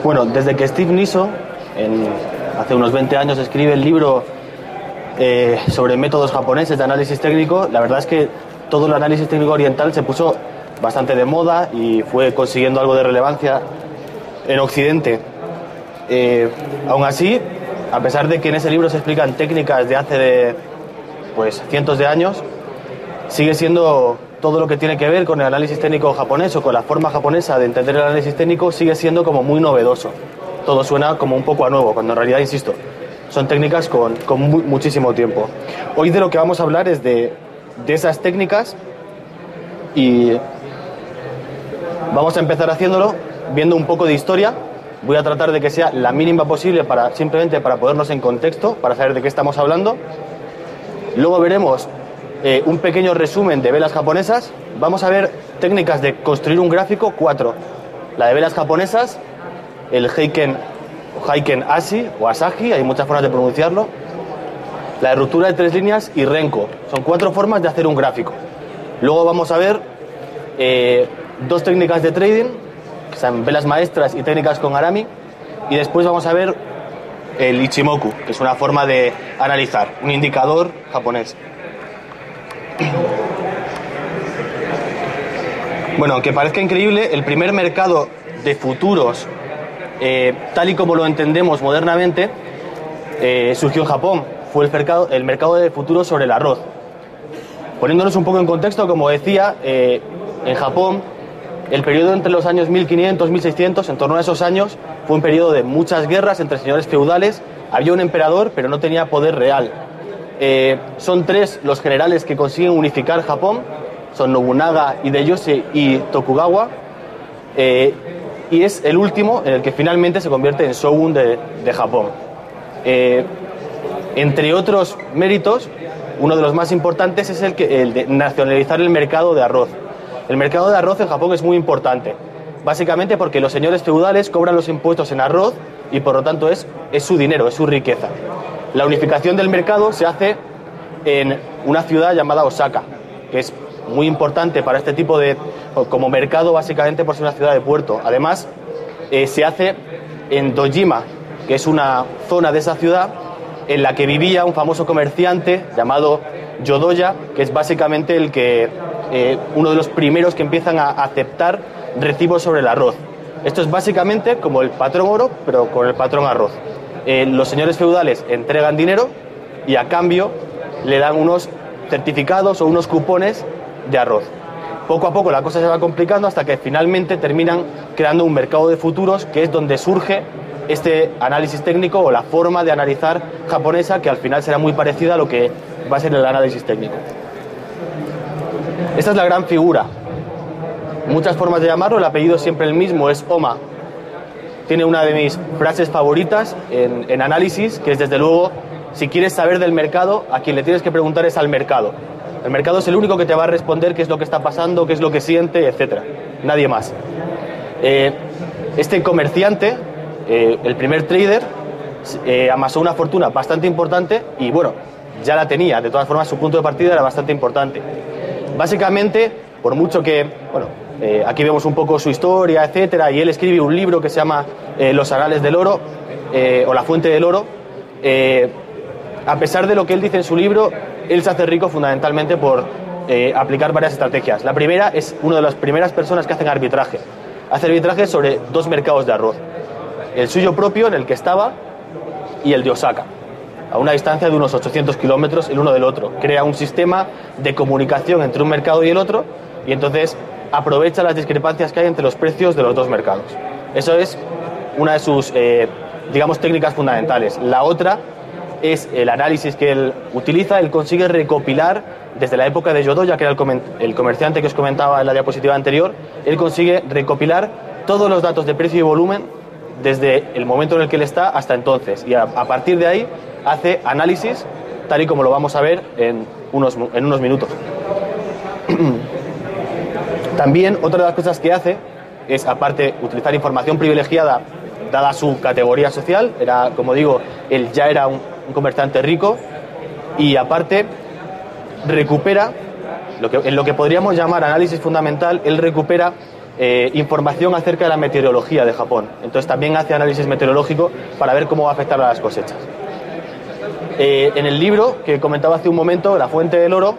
Bueno, desde que Steve Niso, hace unos 20 años, escribe el libro sobre métodos japoneses de análisis técnico, la verdad es que todo el análisis técnico oriental se puso bastante de moda y fue consiguiendo algo de relevancia en Occidente. Aún así, a pesar de que en ese libro se explican técnicas de hace cientos de años, sigue siendo todo lo que tiene que ver con el análisis técnico japonés o con la forma japonesa de entender el análisis técnico sigue siendo como muy novedoso. Todo suena como un poco a nuevo, cuando en realidad, insisto, son técnicas con muchísimo tiempo. Hoy de lo que vamos a hablar es de esas técnicas y vamos a empezar haciéndolo viendo un poco de historia. Voy a tratar de que sea la mínima posible simplemente para ponernos en contexto, para saber de qué estamos hablando. Luego veremos un pequeño resumen de velas japonesas. Vamos a ver técnicas de construir un gráfico, 4. La de velas japonesas, el Heiken Ashi o Asahi, hay muchas formas de pronunciarlo. La de ruptura de 3 líneas y Renko. Son 4 formas de hacer un gráfico. Luego vamos a ver 2 técnicas de trading, que son velas maestras y técnicas con Arami. Y después vamos a ver el Ichimoku, que es una forma de analizar, un indicador japonés. Bueno, aunque parezca increíble, el primer mercado de futuros, tal y como lo entendemos modernamente, surgió en Japón. Fue el mercado de futuros sobre el arroz. Poniéndonos un poco en contexto, como decía, en Japón, el periodo entre los años 1500 y 1600, en torno a esos años, fue un periodo de muchas guerras entre señores feudales. Había un emperador, pero no tenía poder real. Son 3 los generales que consiguen unificar Japón, son Nobunaga, Hideyoshi y Tokugawa, y es el último en el que finalmente se convierte en shogun de Japón. Entre otros méritos, uno de los más importantes es el de nacionalizar el mercado de arroz. El mercado de arroz en Japón es muy importante, básicamente porque los señores feudales cobran los impuestos en arroz y por lo tanto es su dinero, es su riqueza. La unificación del mercado se hace en una ciudad llamada Osaka, que es muy importante para este tipo como mercado, básicamente por ser una ciudad de puerto. Además, se hace en Dojima, que es una zona de esa ciudad en la que vivía un famoso comerciante llamado Yodoya, que es básicamente uno de los primeros que empiezan a aceptar recibos sobre el arroz. Esto es básicamente como el patrón oro, pero con el patrón arroz. Los señores feudales entregan dinero y a cambio le dan unos certificados o unos cupones de arroz. Poco a poco la cosa se va complicando hasta que finalmente terminan creando un mercado de futuros, que es donde surge este análisis técnico o la forma de analizar japonesa, que al final será muy parecida a lo que va a ser el análisis técnico. Esta es la gran figura. Muchas formas de llamarlo, el apellido es siempre el mismo, es Oma. Tiene una de mis frases favoritas en análisis, que es, desde luego, si quieres saber del mercado, a quien le tienes que preguntar es al mercado. El mercado es el único que te va a responder qué es lo que está pasando, qué es lo que siente, etc. Nadie más. Este comerciante, el primer trader, amasó una fortuna bastante importante y, bueno, ya la tenía. De todas formas, su punto de partida era bastante importante. Básicamente, por mucho que, aquí vemos un poco su historia, etcétera, y él escribe un libro que se llama Los Anales del Oro, o La Fuente del Oro. A pesar de lo que él dice en su libro, él se hace rico fundamentalmente por aplicar varias estrategias. La primera es una de las primeras personas que hacen arbitraje. Hace arbitraje sobre 2 mercados de arroz. El suyo propio, en el que estaba, y el de Osaka, a una distancia de unos 800 kilómetros el uno del otro. Crea un sistema de comunicación entre un mercado y el otro, y entonces aprovecha las discrepancias que hay entre los precios de los 2 mercados. Eso es una de sus, técnicas fundamentales. La otra es el análisis que él utiliza. Él consigue recopilar, desde la época de Yodoya, que era el comerciante que os comentaba en la diapositiva anterior, él consigue recopilar todos los datos de precio y volumen desde el momento en el que él está hasta entonces. Y a partir de ahí hace análisis, tal y como lo vamos a ver en unos minutos. También otra de las cosas que hace es, aparte, utilizar información privilegiada dada su categoría social. Era, como digo, él ya era un comerciante rico, y aparte recupera en lo que podríamos llamar análisis fundamental. Él recupera información acerca de la meteorología de Japón. Entonces también hace análisis meteorológico para ver cómo va a afectar a las cosechas. En el libro que comentaba hace un momento, La fuente del oro,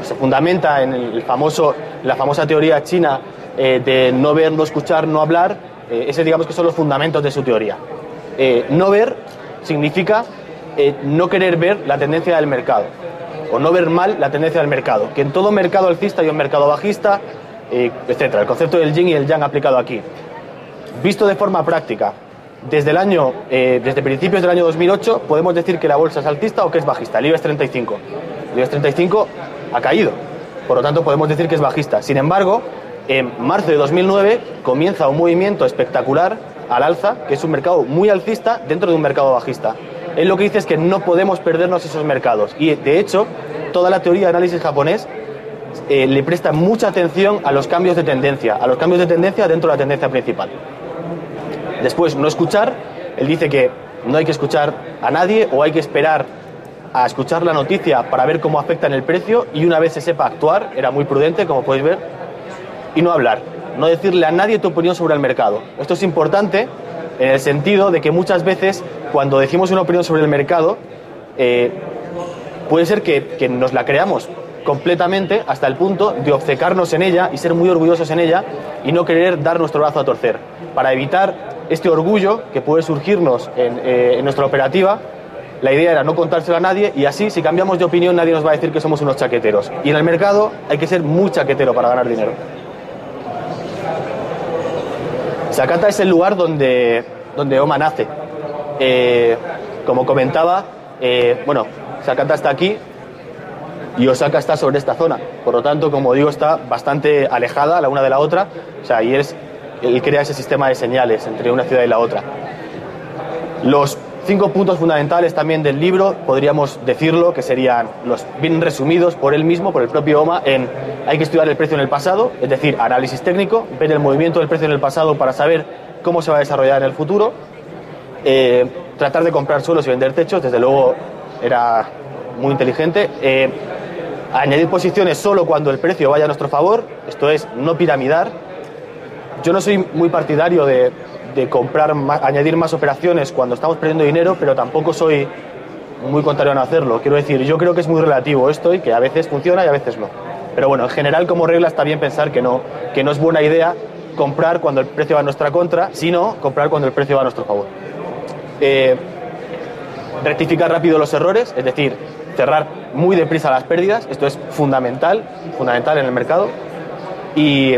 se fundamenta en la famosa teoría china de no ver, no escuchar, no hablar. Ese digamos que son los fundamentos de su teoría. No ver significa no querer ver la tendencia del mercado, o no ver mal la tendencia del mercado, que en todo mercado alcista hay un mercado bajista, etcétera. El concepto del yin y el yang aplicado aquí. Visto de forma práctica, desde principios del año 2008 podemos decir que la bolsa es alcista o que es bajista. El IBEX 35. El IBEX 35 ha caído, por lo tanto podemos decir que es bajista. Sin embargo, en marzo de 2009 comienza un movimiento espectacular al alza, que es un mercado muy alcista dentro de un mercado bajista. Él lo que dice es que no podemos perdernos esos mercados, y de hecho toda la teoría de análisis japonés le presta mucha atención a los cambios de tendencia, dentro de la tendencia principal. Después, no escuchar. Él dice que no hay que escuchar a nadie, o hay que esperar a escuchar la noticia para ver cómo afecta en el precio, y una vez se sepa actuar. Era muy prudente, como podéis ver. Y no hablar, no decirle a nadie tu opinión sobre el mercado. Esto es importante en el sentido de que muchas veces cuando decimos una opinión sobre el mercado puede ser que nos la creamos completamente hasta el punto de obcecarnos en ella y ser muy orgullosos en ella y no querer dar nuestro brazo a torcer. Para evitar este orgullo que puede surgirnos en nuestra operativa, la idea era no contárselo a nadie, y así, si cambiamos de opinión, nadie nos va a decir que somos unos chaqueteros. Y en el mercado hay que ser muy chaquetero para ganar dinero. Sakata es el lugar donde Oma nace. Como comentaba, Sakata está aquí y Osaka está sobre esta zona. Por lo tanto, como digo, está bastante alejada la una de la otra. O sea, y él crea ese sistema de señales entre una ciudad y la otra. Los 5 puntos fundamentales también del libro, podríamos decirlo, que serían los bien resumidos por él mismo, por el propio Oma, hay que estudiar el precio en el pasado, es decir, análisis técnico, ver el movimiento del precio en el pasado para saber cómo se va a desarrollar en el futuro, tratar de comprar suelos y vender techos, desde luego era muy inteligente, añadir posiciones solo cuando el precio vaya a nuestro favor, esto es, no piramidar. Yo no soy muy partidario de añadir más operaciones cuando estamos perdiendo dinero, pero tampoco soy muy contrario a no hacerlo. Quiero decir, yo creo que es muy relativo esto y que a veces funciona y a veces no. Pero bueno, en general, como regla, está bien pensar que no es buena idea comprar cuando el precio va a nuestra contra, sino comprar cuando el precio va a nuestro favor. Rectificar rápido los errores, es decir, cerrar muy deprisa las pérdidas, esto es fundamental en el mercado, y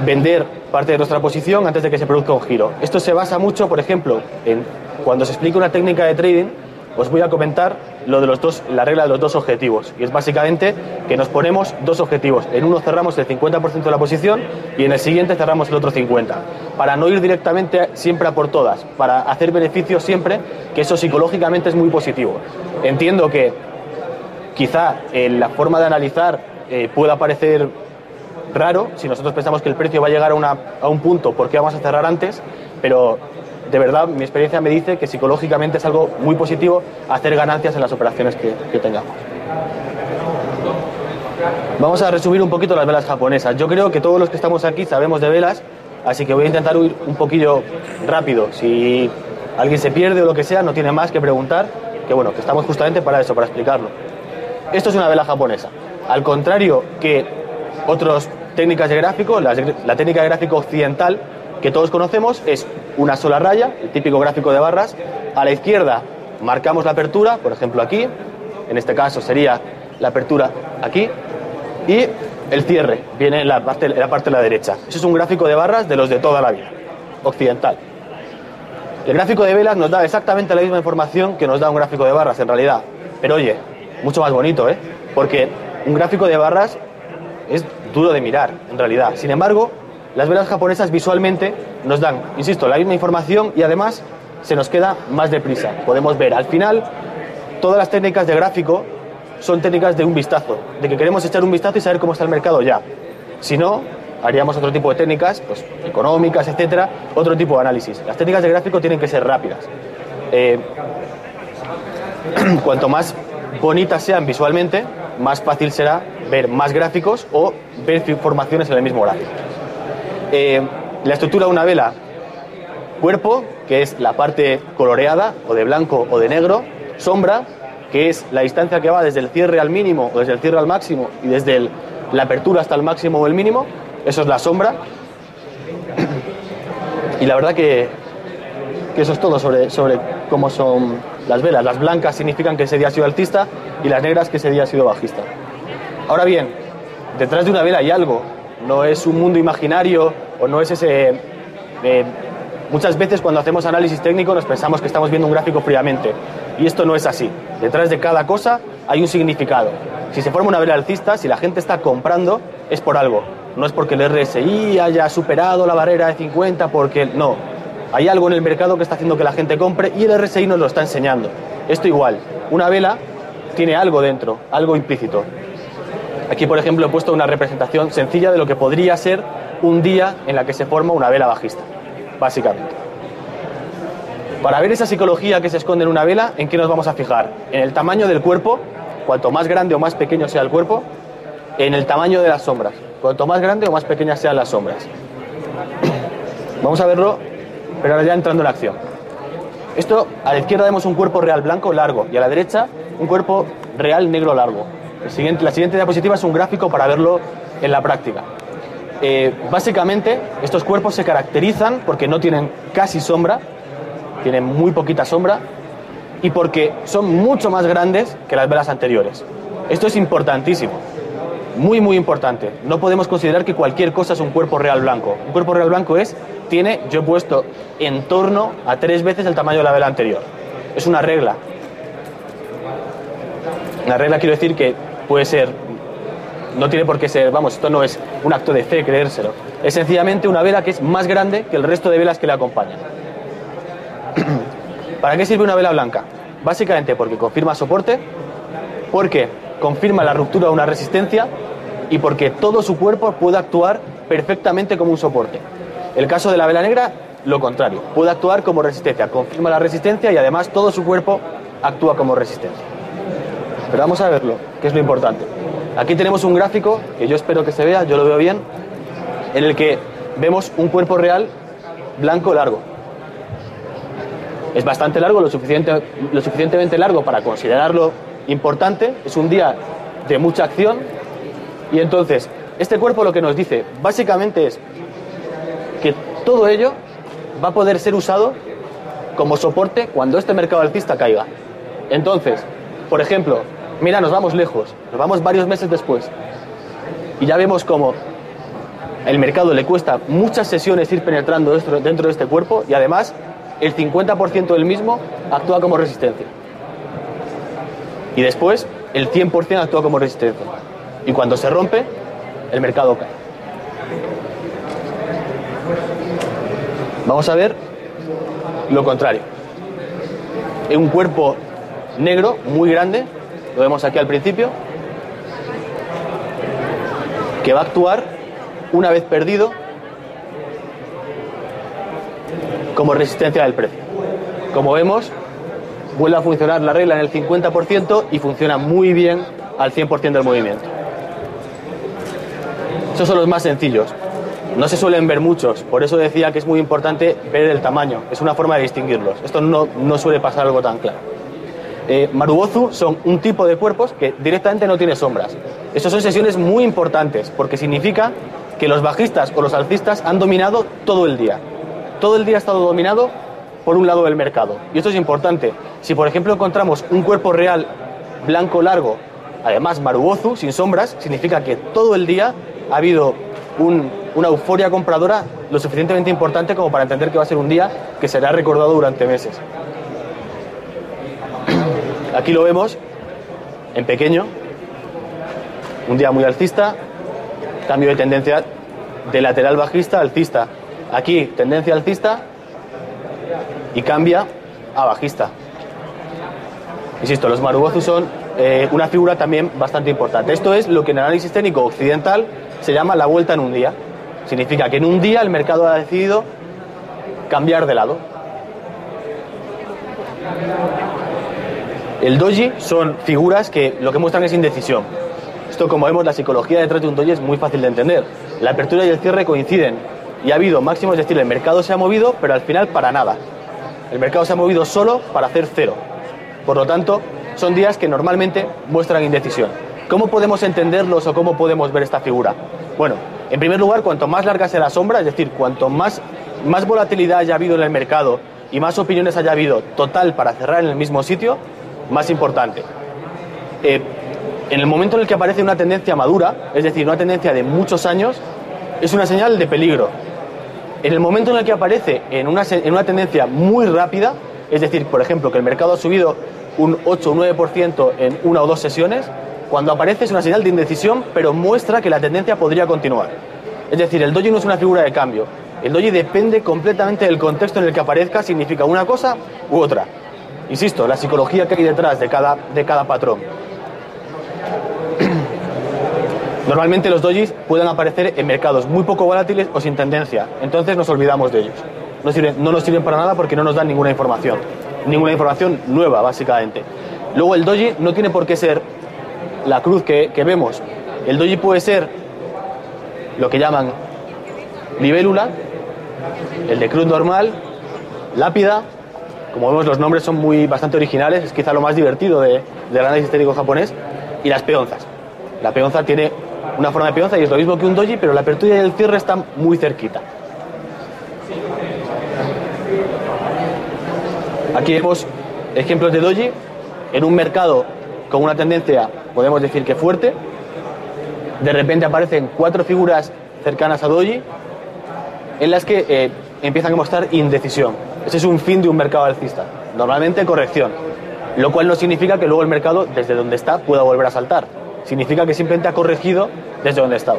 vender parte de nuestra posición antes de que se produzca un giro. Esto se basa mucho, por ejemplo, cuando se explica una técnica de trading, os voy a comentar la regla de los 2 objetivos, y es básicamente que nos ponemos 2 objetivos. En uno cerramos el 50% de la posición y en el siguiente cerramos el otro 50%, para no ir directamente siempre a por todas, para hacer beneficios siempre, que eso psicológicamente es muy positivo. Entiendo que quizá la forma de analizar pueda parecer raro si nosotros pensamos que el precio va a llegar a un punto porque vamos a cerrar antes, pero de verdad mi experiencia me dice que psicológicamente es algo muy positivo hacer ganancias en las operaciones que tengamos. Vamos a resumir un poquito las velas japonesas. Yo creo que todos los que estamos aquí sabemos de velas, así que voy a intentar ir un poquillo rápido. Si alguien se pierde o lo que sea, no tiene más que preguntar, que estamos justamente para eso, para explicarlo. Esto es una vela japonesa. Al contrario que otras técnicas de gráfico, la técnica de gráfico occidental que todos conocemos es una sola raya, el típico gráfico de barras. A la izquierda marcamos la apertura, por ejemplo aquí, en este caso sería la apertura aquí, y el cierre viene en la parte de la derecha. Eso es un gráfico de barras de los de toda la vida, occidental. El gráfico de velas nos da exactamente la misma información que nos da un gráfico de barras en realidad, pero oye, mucho más bonito, porque un gráfico de barras es duro de mirar en realidad. Sin embargo, las velas japonesas visualmente nos dan, insisto, la misma información, y además se nos queda más deprisa. Podemos ver al final, todas las técnicas de gráfico son técnicas de un vistazo, de que queremos echar un vistazo y saber cómo está el mercado ya. Si no, haríamos otro tipo de técnicas, pues económicas, etcétera, otro tipo de análisis. Las técnicas de gráfico tienen que ser rápidas. Cuanto más bonitas sean visualmente, más fácil será ver más gráficos o ver informaciones en el mismo gráfico. La estructura de una vela: cuerpo, que es la parte coloreada, o de blanco o de negro; sombra, que es la distancia que va desde el cierre al mínimo o desde el cierre al máximo y desde la apertura hasta el máximo o el mínimo. Eso es la sombra. Y la verdad que eso es todo sobre cómo son las velas. Las blancas significan que ese día ha sido alcista y las negras que ese día ha sido bajista. Ahora bien, detrás de una vela hay algo. No es un mundo imaginario o no es ese... muchas veces cuando hacemos análisis técnico nos pensamos que estamos viendo un gráfico fríamente. Y esto no es así. Detrás de cada cosa hay un significado. Si se forma una vela alcista, si la gente está comprando, es por algo. No es porque el RSI haya superado la barrera de 50, porque no. Hay algo en el mercado que está haciendo que la gente compre y el RSI nos lo está enseñando. Esto igual. Una vela tiene algo dentro, algo implícito. Aquí, por ejemplo, he puesto una representación sencilla de lo que podría ser un día en la que se forma una vela bajista, básicamente. Para ver esa psicología que se esconde en una vela, ¿en qué nos vamos a fijar? En el tamaño del cuerpo, cuanto más grande o más pequeño sea el cuerpo; en el tamaño de las sombras, cuanto más grande o más pequeñas sean las sombras. Vamos a verlo, pero ahora ya entrando en acción. Esto, a la izquierda vemos un cuerpo real blanco largo y a la derecha un cuerpo real negro largo. La siguiente diapositiva es un gráfico para verlo en la práctica. Básicamente, estos cuerpos se caracterizan porque no tienen casi sombra, tienen muy poquita sombra, y porque son mucho más grandes que las velas anteriores. Esto es importantísimo, muy muy importante. No podemos considerar que cualquier cosa es un cuerpo real blanco. Un cuerpo real blanco tiene, yo he puesto en torno a 3 veces el tamaño de la vela anterior. Es una regla. Una regla, quiero decir que puede ser, no tiene por qué ser, vamos, esto no es un acto de fe creérselo. Es sencillamente una vela que es más grande que el resto de velas que le acompañan. ¿Para qué sirve una vela blanca? Básicamente porque confirma soporte, porque confirma la ruptura de una resistencia y porque todo su cuerpo puede actuar perfectamente como un soporte. El caso de la vela negra, lo contrario, puede actuar como resistencia, confirma la resistencia y además todo su cuerpo actúa como resistencia. Pero vamos a verlo, que es lo importante. Aquí tenemos un gráfico que yo espero que se vea, yo lo veo bien, en el que vemos un cuerpo real blanco largo. Es bastante largo, lo suficientemente largo para considerarlo importante. Es un día de mucha acción y entonces este cuerpo lo que nos dice básicamente es que todo ello va a poder ser usado como soporte cuando este mercado alcista caiga. Entonces, por ejemplo, mira, nos vamos lejos, nos vamos varios meses después y ya vemos cómo el mercado le cuesta muchas sesiones ir penetrando dentro de este cuerpo y además el 50% del mismo actúa como resistencia. Y después el 100% actúa como resistencia. Y cuando se rompe, el mercado cae. Vamos a ver lo contrario. Un cuerpo negro muy grande, lo vemos aquí al principio, que va a actuar una vez perdido como resistencia del precio. Como vemos, vuelve a funcionar la regla en el 50% y funciona muy bien al 100% del movimiento. Estos son los más sencillos. No se suelen ver muchos, por eso decía que es muy importante ver el tamaño. Es una forma de distinguirlos. Esto no suele pasar algo tan claro. Marubozu son un tipo de cuerpos que directamente no tiene sombras. Estas son sesiones muy importantes porque significa que los bajistas o los alcistas han dominado todo el día. Todo el día ha estado dominado por un lado del mercado. Y esto es importante. Si, por ejemplo, encontramos un cuerpo real blanco largo, además Marubozu, sin sombras, significa que todo el día ha habido una euforia compradora lo suficientemente importante como para entender que va a ser un día que será recordado durante meses. Aquí lo vemos en pequeño, un día muy alcista, cambio de tendencia de lateral bajista a alcista. Aquí tendencia alcista y cambia a bajista. Insisto, los Marubozu son una figura también bastante importante. Esto es lo que en análisis técnico occidental se llama la vuelta en un día. Significa que en un día el mercado ha decidido cambiar de lado. El doji son figuras que lo que muestran es indecisión. Esto, como vemos, la psicología detrás de un doji es muy fácil de entender. La apertura y el cierre coinciden y ha habido máximos, es decir, el mercado se ha movido, pero al final para nada. El mercado se ha movido solo para hacer cero. Por lo tanto, son días que normalmente muestran indecisión. ¿Cómo podemos entenderlos o cómo podemos ver esta figura? Bueno, en primer lugar, cuanto más larga sea la sombra, es decir, cuanto más volatilidad haya habido en el mercado y más opiniones haya habido total para cerrar en el mismo sitio, más importante. En el momento en el que aparece una tendencia madura, es decir, una tendencia de muchos años, es una señal de peligro. En el momento en el que aparece en una tendencia muy rápida, es decir, por ejemplo, que el mercado ha subido un 8 o 9% en una o dos sesiones, cuando aparece es una señal de indecisión, pero muestra que la tendencia podría continuar. Es decir, el doji no es una figura de cambio. El doji depende completamente del contexto en el que aparezca, significa una cosa u otra. Insisto, la psicología que hay detrás de cada patrón. Normalmente los dojis pueden aparecer en mercados muy poco volátiles o sin tendencia, entonces nos olvidamos de ellos. No nos sirven para nada porque no nos dan ninguna información nueva, básicamente. Luego el doji no tiene por qué ser la cruz que vemos. El doji puede ser lo que llaman libélula, el de cruz normal, lápida. Como vemos, los nombres son bastante originales, es quizá lo más divertido del análisis técnico japonés. Y las peonzas. La peonza tiene una forma de peonza y es lo mismo que un doji, pero la apertura y el cierre están muy cerquita. Aquí vemos ejemplos de doji en un mercado con una tendencia, podemos decir que fuerte. De repente aparecen 4 figuras cercanas a doji en las que empiezan a mostrar indecisión. Ese es un fin de un mercado alcista, normalmente corrección, lo cual no significa que luego el mercado desde donde está pueda volver a saltar. Significa que simplemente ha corregido desde donde estaba.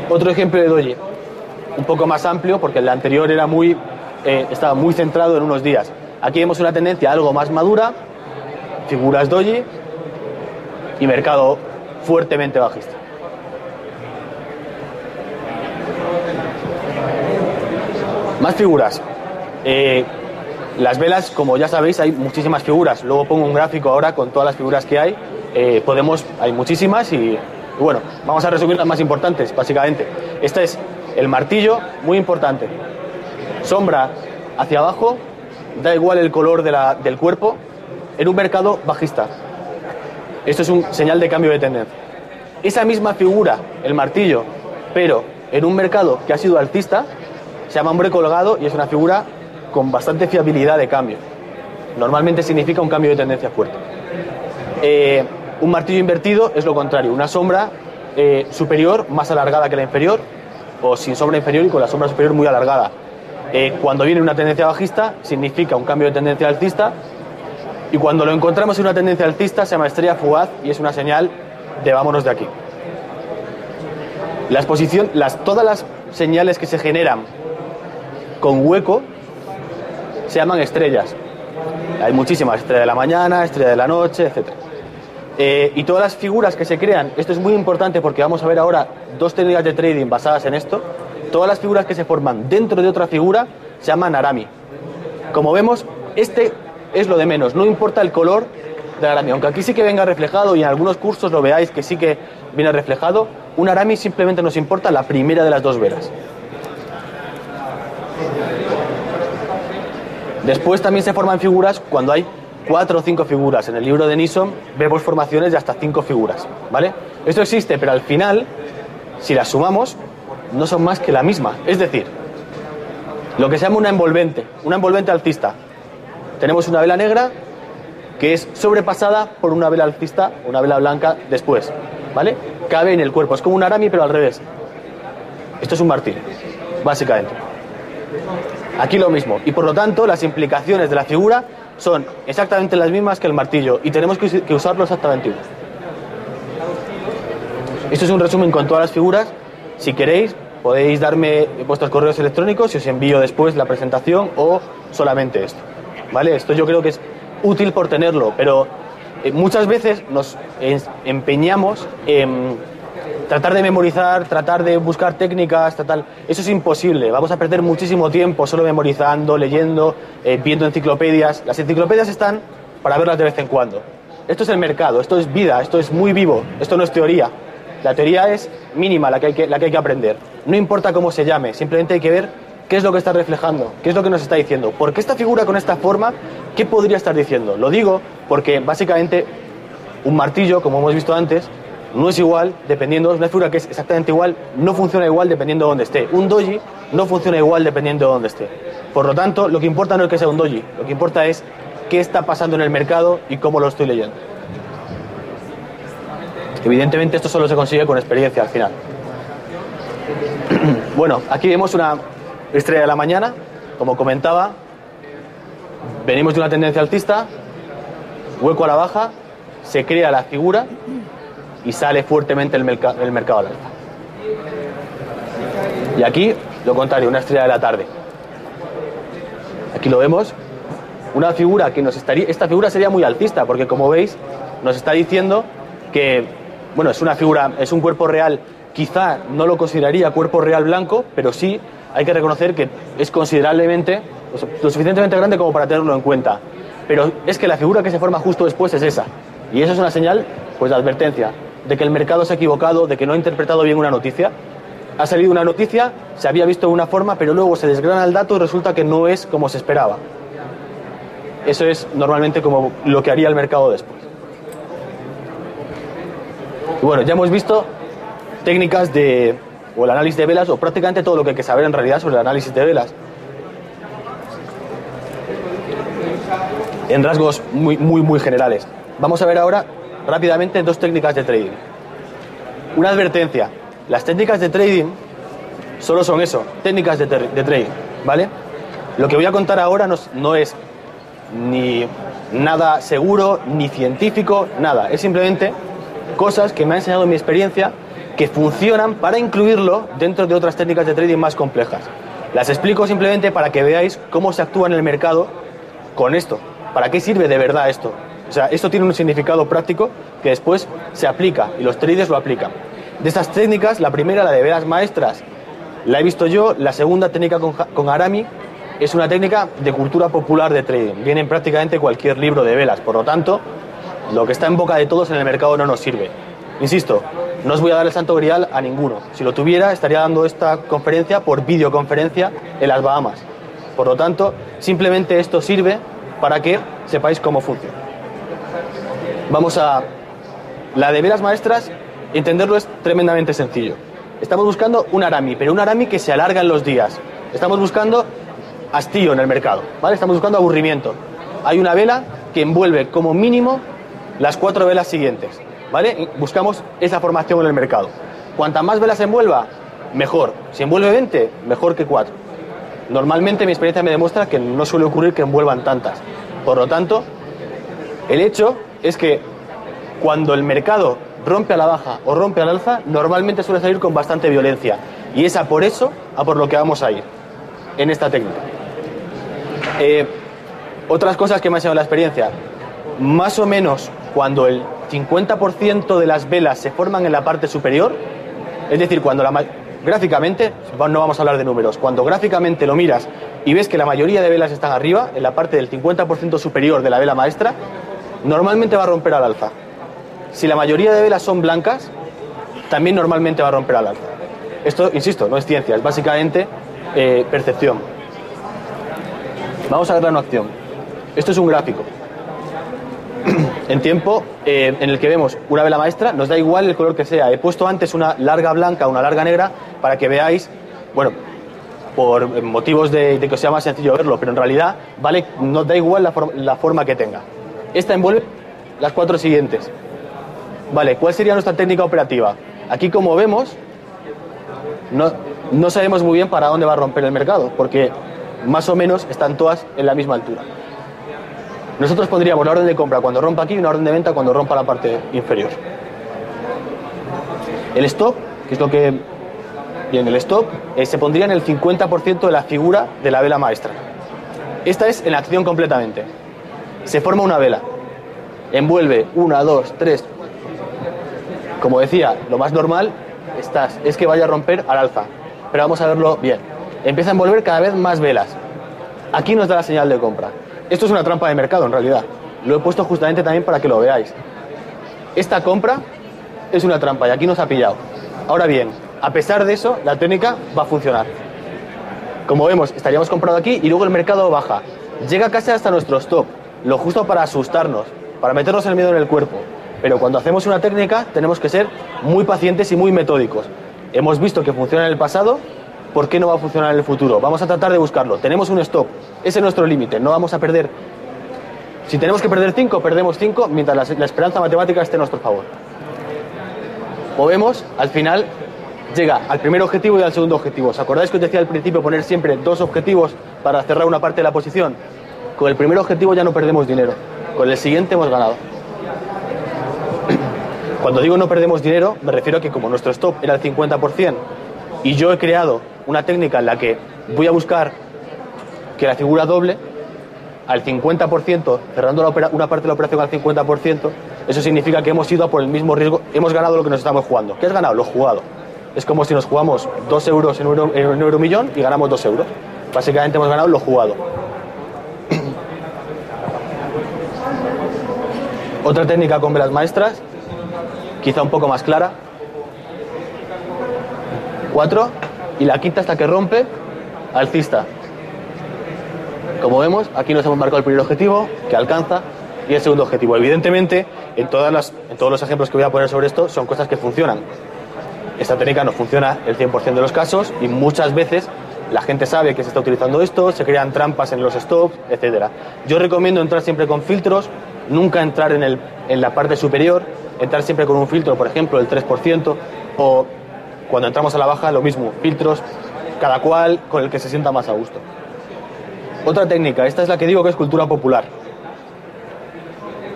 Otro ejemplo de doji, un poco más amplio porque el anterior era estaba muy centrado en unos días. Aquí vemos una tendencia algo más madura, figuras doji y mercado fuertemente bajista. Más figuras. Las velas, como ya sabéis, hay muchísimas figuras. Luego pongo un gráfico ahora con todas las figuras que hay. Hay muchísimas y bueno, vamos a resumir las más importantes, básicamente. Este es el martillo, muy importante. Sombra hacia abajo, da igual el color del cuerpo, en un mercado bajista. Esto es un señal de cambio de tendencia. Esa misma figura, el martillo, pero en un mercado que ha sido alcista, se llama hombre colgado y es una figura con bastante fiabilidad de cambio. Normalmente significa un cambio de tendencia fuerte. Un martillo invertido es lo contrario, una sombra superior más alargada que la inferior, o sin sombra inferior y con la sombra superior muy alargada. Cuando viene una tendencia bajista significa un cambio de tendencia alcista, y cuando lo encontramos en una tendencia alcista se llama estrella fugaz y es una señal de vámonos de aquí. Todas las señales que se generan con hueco se llaman estrellas. Hay muchísimas, estrella de la mañana, estrella de la noche, etc. Y todas las figuras que se crean, esto es muy importante porque vamos a ver ahora 2 técnicas de trading basadas en esto. Todas las figuras que se forman dentro de otra figura se llaman Arami. Como vemos, este es lo de menos, no importa el color del Arami, aunque aquí sí que venga reflejado y en algunos cursos lo veáis que sí que viene reflejado. Un Arami simplemente nos importa la primera de las 2 velas. Después también se forman figuras cuando hay 4 o 5 figuras. En el libro de Nison vemos formaciones de hasta 5 figuras, ¿vale? Esto existe, pero al final, si las sumamos, no son más que la misma. Es decir, lo que se llama una envolvente alcista. Tenemos una vela negra que es sobrepasada por una vela alcista, una vela blanca después, ¿vale? Cabe en el cuerpo, es como un Arami pero al revés. Esto es un martillo, básicamente. Aquí lo mismo, y por lo tanto las implicaciones de la figura son exactamente las mismas que el martillo y tenemos que usarlo exactamente igual. Esto es un resumen con todas las figuras. Si queréis podéis darme vuestros correos electrónicos y os envío después la presentación o solamente esto, ¿vale? Esto yo creo que es útil por tenerlo, pero muchas veces nos empeñamos en tratar de memorizar, tratar de buscar técnicas, eso es imposible. Vamos a perder muchísimo tiempo solo memorizando, leyendo, viendo enciclopedias. Las enciclopedias están para verlas de vez en cuando. Esto es el mercado, esto es vida, esto es muy vivo, esto no es teoría. La teoría es mínima, la que hay que aprender. No importa cómo se llame, simplemente hay que ver qué es lo que está reflejando, qué es lo que nos está diciendo. ¿Por qué esta figura con esta forma? ¿Qué podría estar diciendo? Lo digo porque básicamente un martillo, como hemos visto antes, no es igual dependiendo, es una figura que es exactamente igual, no funciona igual dependiendo de dónde esté. Un doji no funciona igual dependiendo de dónde esté. Por lo tanto, lo que importa no es que sea un doji, lo que importa es qué está pasando en el mercado y cómo lo estoy leyendo. Evidentemente esto solo se consigue con experiencia al final. Bueno, aquí vemos una estrella de la mañana, como comentaba, venimos de una tendencia alcista, hueco a la baja, se crea la figura y sale fuertemente el mercado al alza. Y aquí, lo contrario, una estrella de la tarde. Aquí lo vemos, una figura que esta figura sería muy alcista, porque como veis, nos está diciendo que, bueno, es una figura, es un cuerpo real, quizá no lo consideraría cuerpo real blanco, pero sí hay que reconocer que es considerablemente, lo suficientemente grande como para tenerlo en cuenta. Pero es que la figura que se forma justo después es esa. Y eso es una señal, pues, de advertencia, de que el mercado se ha equivocado, de que no ha interpretado bien una noticia. Ha salido una noticia, se había visto de una forma, pero luego se desgrana el dato y resulta que no es como se esperaba. Eso es normalmente como lo que haría el mercado después. Y bueno, ya hemos visto técnicas o el análisis de velas, o prácticamente todo lo que hay que saber en realidad sobre el análisis de velas. En rasgos muy generales. Vamos a ver ahora rápidamente dos técnicas de trading. Una advertencia: las técnicas de trading solo son eso, técnicas de trading, ¿vale? Lo que voy a contar ahora no es ni nada seguro, ni científico, nada. Es simplemente cosas que me ha enseñado mi experiencia que funcionan para incluirlo dentro de otras técnicas de trading más complejas. Las explico simplemente para que veáis cómo se actúa en el mercado con esto. ¿Para qué sirve de verdad esto? O sea, esto tiene un significado práctico que después se aplica y los traders lo aplican. De estas técnicas, la primera, la de velas maestras, la he visto yo. La segunda técnica con Arami es una técnica de cultura popular de trading. Viene en prácticamente cualquier libro de velas. Por lo tanto, lo que está en boca de todos en el mercado no nos sirve. Insisto, no os voy a dar el santo grial a ninguno. Si lo tuviera, estaría dando esta conferencia por videoconferencia en las Bahamas. Por lo tanto, simplemente esto sirve para que sepáis cómo funciona. Vamos a la de velas maestras. Entenderlo es tremendamente sencillo. Estamos buscando un Arami, pero un Arami que se alarga en los días. Estamos buscando hastío en el mercado, ¿vale? Estamos buscando aburrimiento. Hay una vela que envuelve como mínimo las 4 velas siguientes, ¿vale? Buscamos esa formación en el mercado. Cuanta más velas envuelva, mejor. Si envuelve 20, mejor que 4. Normalmente mi experiencia me demuestra que no suele ocurrir que envuelvan tantas. Por lo tanto, el hecho es que cuando el mercado rompe a la baja o rompe al alza, normalmente suele salir con bastante violencia. Y es por eso a por lo que vamos a ir en esta técnica. Otras cosas que me ha enseñado la experiencia. Más o menos cuando el 50% de las velas se forman en la parte superior, es decir, cuando gráficamente, no vamos a hablar de números, cuando gráficamente lo miras y ves que la mayoría de velas están arriba, en la parte del 50% superior de la vela maestra, normalmente va a romper al alza. Si la mayoría de velas son blancas, también normalmente va a romper al alza. Esto, insisto, no es ciencia, es básicamente percepción. Vamos a ver la no acción. Esto es un gráfico en tiempo en el que vemos una vela maestra. Nos da igual el color que sea. He puesto antes una larga blanca, una larga negra, para que veáis, bueno, por motivos de que os sea más sencillo verlo, pero en realidad, vale, nos da igual la forma que tenga. Esta envuelve las 4 siguientes. Vale, ¿cuál sería nuestra técnica operativa? Aquí, como vemos, no sabemos muy bien para dónde va a romper el mercado, porque más o menos están todas en la misma altura. Nosotros pondríamos la orden de compra cuando rompa aquí y una orden de venta cuando rompa la parte inferior. El stop, que es lo que... Bien, el stop se pondría en el 50% de la figura de la vela maestra. Esta es en acción completamente. Se forma una vela. Envuelve 1, 2, 3. Como decía, lo más normal es que vaya a romper al alza. Pero vamos a verlo bien. Empieza a envolver cada vez más velas. Aquí nos da la señal de compra. Esto es una trampa de mercado, en realidad. Lo he puesto justamente también para que lo veáis. Esta compra es una trampa y aquí nos ha pillado. Ahora bien, a pesar de eso, la técnica va a funcionar. Como vemos, estaríamos comprando aquí y luego el mercado baja. Llega casi hasta nuestro stop, lo justo para asustarnos, para meternos el miedo en el cuerpo. Pero cuando hacemos una técnica tenemos que ser muy pacientes y muy metódicos. Hemos visto que funciona en el pasado, ¿por qué no va a funcionar en el futuro? Vamos a tratar de buscarlo. Tenemos un stop, ese es nuestro límite, no vamos a perder. Si tenemos que perder 5, perdemos 5, mientras la esperanza matemática esté a nuestro favor. Como vemos, al final llega al primer objetivo y al segundo objetivo. ¿Os acordáis que os decía al principio poner siempre 2 objetivos para cerrar una parte de la posición? Con el primer objetivo ya no perdemos dinero, con el siguiente hemos ganado. Cuando digo no perdemos dinero, me refiero a que como nuestro stop era el 50% y yo he creado una técnica en la que voy a buscar que la figura doble al 50%, cerrando una parte de la operación al 50%, eso significa que hemos ido a por el mismo riesgo, hemos ganado lo que nos estamos jugando. ¿Qué has ganado? Lo jugado. Es como si nos jugamos 2 euros en un euromillón y ganamos 2 euros. Básicamente hemos ganado lo jugado. Otra técnica con velas maestras, quizá un poco más clara. 4 y la quinta hasta que rompe, alcista. Como vemos, aquí nos hemos marcado el primer objetivo, que alcanza, y el segundo objetivo. Evidentemente, en todos los ejemplos que voy a poner sobre esto, son cosas que funcionan. Esta técnica no funciona el 100% de los casos y muchas veces la gente sabe que se está utilizando esto, se crean trampas en los stops, etcétera. Yo recomiendo entrar siempre con filtros, nunca entrar en la parte superior, entrar siempre con un filtro, por ejemplo, el 3%, o cuando entramos a la baja, lo mismo, filtros, cada cual con el que se sienta más a gusto. Otra técnica, esta es la que digo que es cultura popular.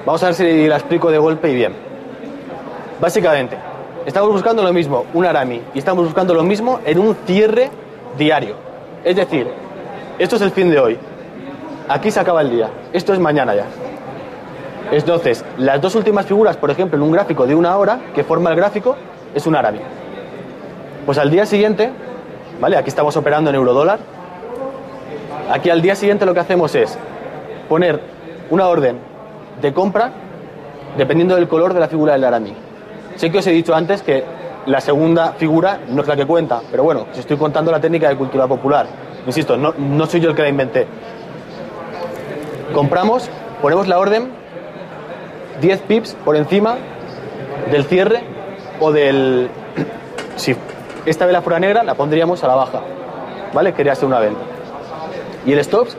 Vamos a ver si la explico de golpe y bien. Básicamente, estamos buscando lo mismo, un Arami, y estamos buscando lo mismo en un cierre diario. Es decir, esto es el fin de hoy. Aquí se acaba el día. Esto es mañana ya. Entonces, las dos últimas figuras, por ejemplo, en un gráfico de 1 hora, que forma el gráfico, es un Arami. Pues al día siguiente, ¿vale? Aquí estamos operando en euro-dólar. Aquí al día siguiente lo que hacemos es poner una orden de compra dependiendo del color de la figura del Arami. Sé que os he dicho antes que la segunda figura no es la que cuenta, pero bueno, os estoy contando la técnica de cultura popular. Insisto, no soy yo el que la inventé. Compramos, ponemos la orden 10 pips por encima del cierre o del... Si esta vela fuera negra, la pondríamos a la baja, ¿vale? Quería ser una venta. Y el stop,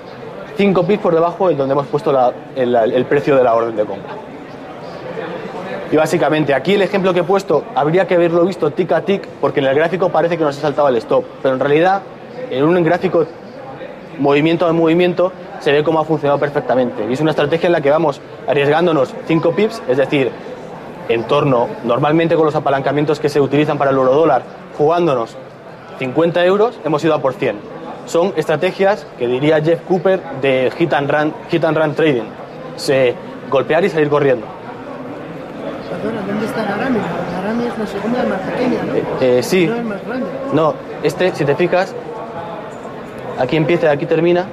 5 pips por debajo de donde hemos puesto el precio de la orden de compra. Y básicamente aquí el ejemplo que he puesto habría que haberlo visto tic a tic, porque en el gráfico parece que nos ha saltado el stop, pero en realidad en un gráfico movimiento a movimiento se ve cómo ha funcionado perfectamente. Y es una estrategia en la que vamos arriesgándonos 5 pips, es decir, en torno, normalmente con los apalancamientos que se utilizan para el euro-dólar, jugándonos 50 euros, hemos ido a por 100. Son estrategias que diría Jeff Cooper de hit and run trading. Golpear y salir corriendo. Perdona, ¿dónde está el Arami? El Arami es la segunda más pequeña, ¿no? Sí. No es más grande. No, si te fijas, aquí empieza y aquí termina,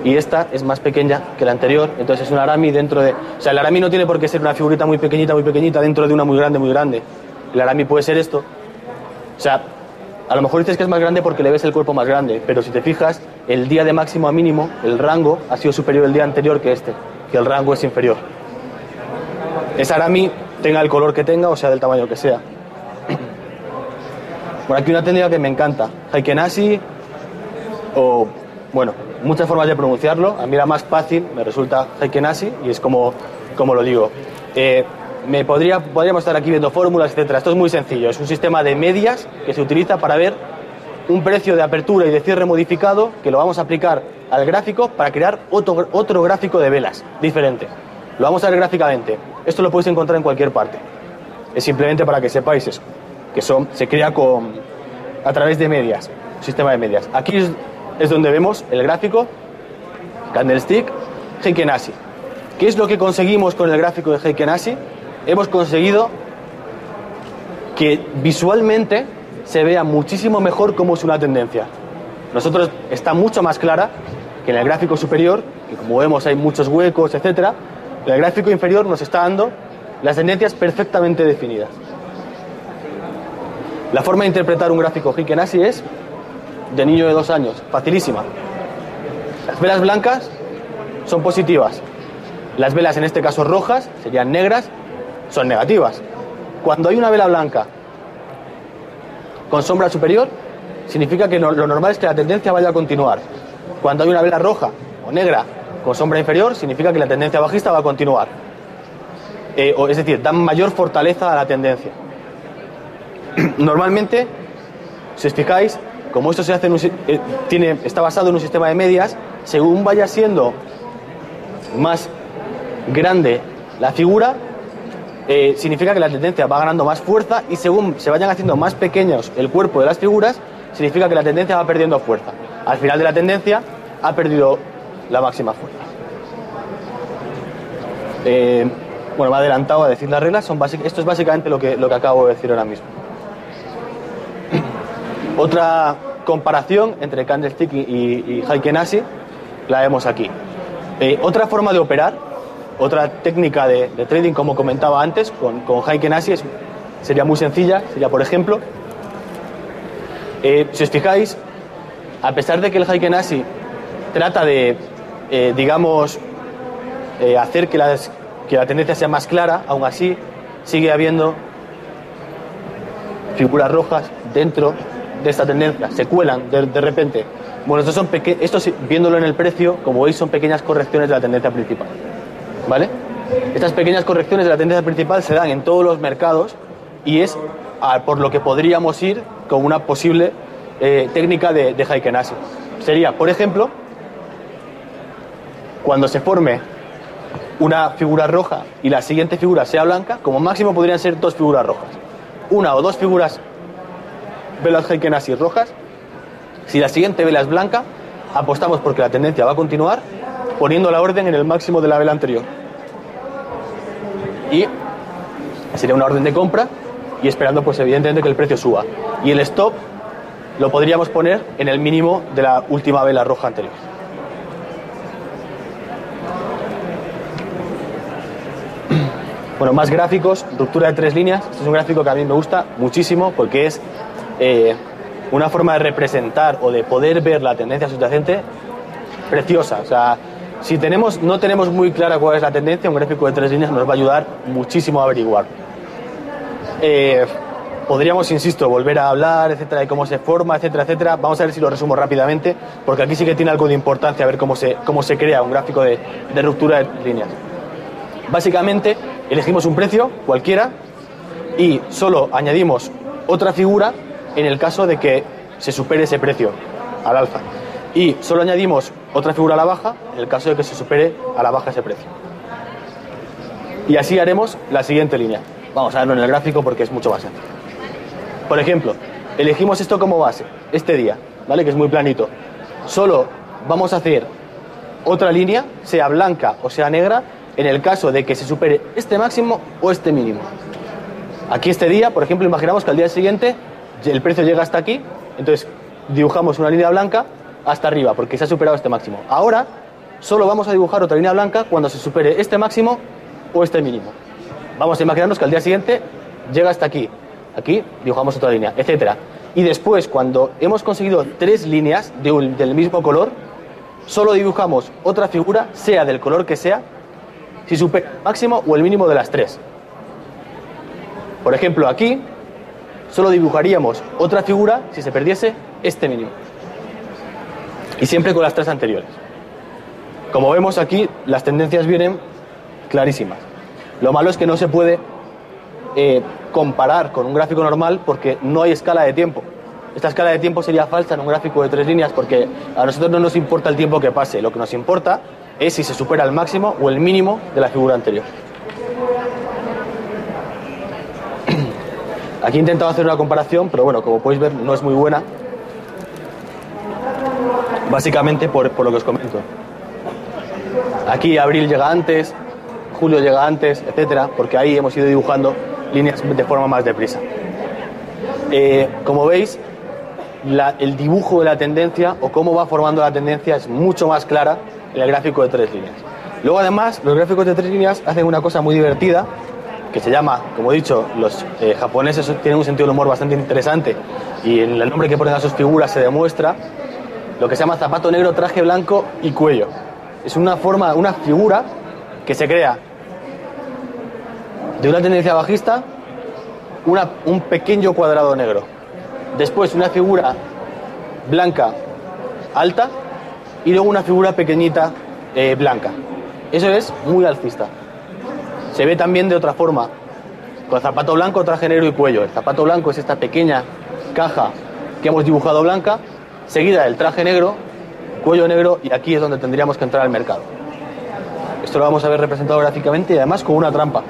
y esta es más pequeña que la anterior, entonces es un Arami dentro de... O sea, el Arami no tiene por qué ser una figurita muy pequeñita dentro de una muy grande, muy grande. El Arami puede ser esto. O sea, a lo mejor dices que es más grande porque le ves el cuerpo más grande, pero si te fijas, el día de máximo a mínimo, el rango ha sido superior el día anterior que este, que el rango es inferior. Ese Arami, tenga el color que tenga, o sea, del tamaño que sea. Bueno, aquí una técnica que me encanta, Heikenhashi, o, bueno, muchas formas de pronunciarlo. A mí la más fácil me resulta Heikenhashi, y es como lo digo. Podríamos estar aquí viendo fórmulas, etcétera. Esto es muy sencillo, es un sistema de medias que se utiliza para ver un precio de apertura y de cierre modificado, que lo vamos a aplicar al gráfico para crear otro gráfico de velas diferente. Lo vamos a ver gráficamente. Esto lo podéis encontrar en cualquier parte. Es simplemente para que sepáis eso, que se crea a través de medias, un sistema de medias. Aquí es donde vemos el gráfico, candlestick, Heikenhashi. ¿Qué es lo que conseguimos con el gráfico de Heikenhashi? Hemos conseguido que visualmente se vea muchísimo mejor cómo es una tendencia. Nosotros está mucho más clara que en el gráfico superior, que como vemos hay muchos huecos, etcétera, El gráfico inferior nos está dando las tendencias perfectamente definidas. La forma de interpretar un gráfico Heiken Ashi es de niño de 2 años, facilísima. Las velas blancas son positivas. Las velas, en este caso rojas, serían negras, son negativas. Cuando hay una vela blanca con sombra superior, significa que lo normal es que la tendencia vaya a continuar. Cuando hay una vela roja o negra con sombra inferior, significa que la tendencia bajista va a continuar. Es decir, dan mayor fortaleza a la tendencia. Normalmente, si os fijáis, como esto se hace está basado en un sistema de medias, según vaya siendo más grande la figura, significa que la tendencia va ganando más fuerza, y según se vayan haciendo más pequeños el cuerpo de las figuras, significa que la tendencia va perdiendo fuerza. Al final de la tendencia ha perdido la máxima fuerza. Bueno, me he adelantado a decir las reglas. Esto es básicamente lo que acabo de decir ahora mismo. Otra comparación entre Candlestick y Heiken Ashi la vemos aquí. Otra forma de operar, otra técnica de trading, como comentaba antes, con Heiken Ashi sería muy sencilla. Sería, por ejemplo, si os fijáis, a pesar de que el Heiken Ashi trata de, hacer que la tendencia sea más clara, aún así sigue habiendo figuras rojas dentro de esta tendencia, se cuelan de repente. Bueno, estos viéndolo en el precio, como veis, son pequeñas correcciones de la tendencia principal, ¿vale? Estas pequeñas correcciones de la tendencia principal se dan en todos los mercados, y es por lo que podríamos ir con una posible técnica de Heiken Ashi. Sería, por ejemplo, cuando se forme una figura roja y la siguiente figura sea blanca, como máximo podrían ser 2 figuras rojas, 1 o 2 figuras velas Heiken Ashi rojas. Si la siguiente vela es blanca, apostamos porque la tendencia va a continuar, poniendo la orden en el máximo de la vela anterior, y sería una orden de compra, y esperando, pues evidentemente, que el precio suba, y el stop lo podríamos poner en el mínimo de la última vela roja anterior. Bueno, más gráficos. Ruptura de 3 líneas. Este es un gráfico que a mí me gusta muchísimo, porque es una forma de representar o de poder ver la tendencia subyacente preciosa. O sea, si no tenemos muy clara cuál es la tendencia, un gráfico de 3 líneas nos va a ayudar muchísimo a averiguar. Podríamos, insisto, volver a hablar, etcétera, de cómo se forma, etcétera, etcétera. Vamos a ver si lo resumo rápidamente, porque aquí sí que tiene algo de importancia ver cómo se crea un gráfico de ruptura de líneas. Básicamente, elegimos un precio cualquiera y solo añadimos otra figura en el caso de que se supere ese precio al alza, y solo añadimos otra figura a la baja en el caso de que se supere a la baja ese precio. Y así haremos la siguiente línea. Vamos a verlo en el gráfico porque es mucho más sencillo. Por ejemplo, elegimos esto como base, este día, ¿vale? Que es muy planito. Solo vamos a hacer otra línea, sea blanca o sea negra, en el caso de que se supere este máximo o este mínimo. Aquí este día, por ejemplo, imaginamos que al día siguiente el precio llega hasta aquí, entonces dibujamos una línea blanca hasta arriba porque se ha superado este máximo. Ahora solo vamos a dibujar otra línea blanca cuando se supere este máximo o este mínimo. Vamos a imaginarnos que al día siguiente llega hasta aquí. Aquí dibujamos otra línea, etcétera. Y después, cuando hemos conseguido 3 líneas del mismo color, solo dibujamos otra figura, sea del color que sea, si supera el máximo o el mínimo de las 3. Por ejemplo, aquí solo dibujaríamos otra figura si se perdiese este mínimo. Y siempre con las 3 anteriores. Como vemos aquí, las tendencias vienen clarísimas. Lo malo es que no se puede comparar con un gráfico normal porque no hay escala de tiempo. Esta escala de tiempo sería falsa en un gráfico de 3 líneas porque a nosotros no nos importa el tiempo que pase. Lo que nos importa es si se supera el máximo o el mínimo de la figura anterior. Aquí he intentado hacer una comparación, pero bueno, como podéis ver, no es muy buena. Básicamente por lo que os comento. Aquí abril llega antes, julio llega antes, etcétera, porque ahí hemos ido dibujando líneas de forma más deprisa. Como veis, el dibujo de la tendencia o cómo va formando la tendencia es mucho más clara en el gráfico de 3 líneas. Luego además los gráficos de 3 líneas hacen una cosa muy divertida que se llama, como he dicho, los japoneses tienen un sentido del humor bastante interesante y en el nombre que ponen a sus figuras se demuestra lo que se llama zapato negro, traje blanco y cuello. Es una figura que se crea de una tendencia bajista, un pequeño cuadrado negro. Después una figura blanca alta y luego una figura pequeñita blanca. Eso es muy alcista. Se ve también de otra forma, con zapato blanco, traje negro y cuello. El zapato blanco es esta pequeña caja que hemos dibujado blanca, seguida del traje negro, cuello negro, y aquí es donde tendríamos que entrar al mercado. Esto lo vamos a ver representado gráficamente y además con una trampa.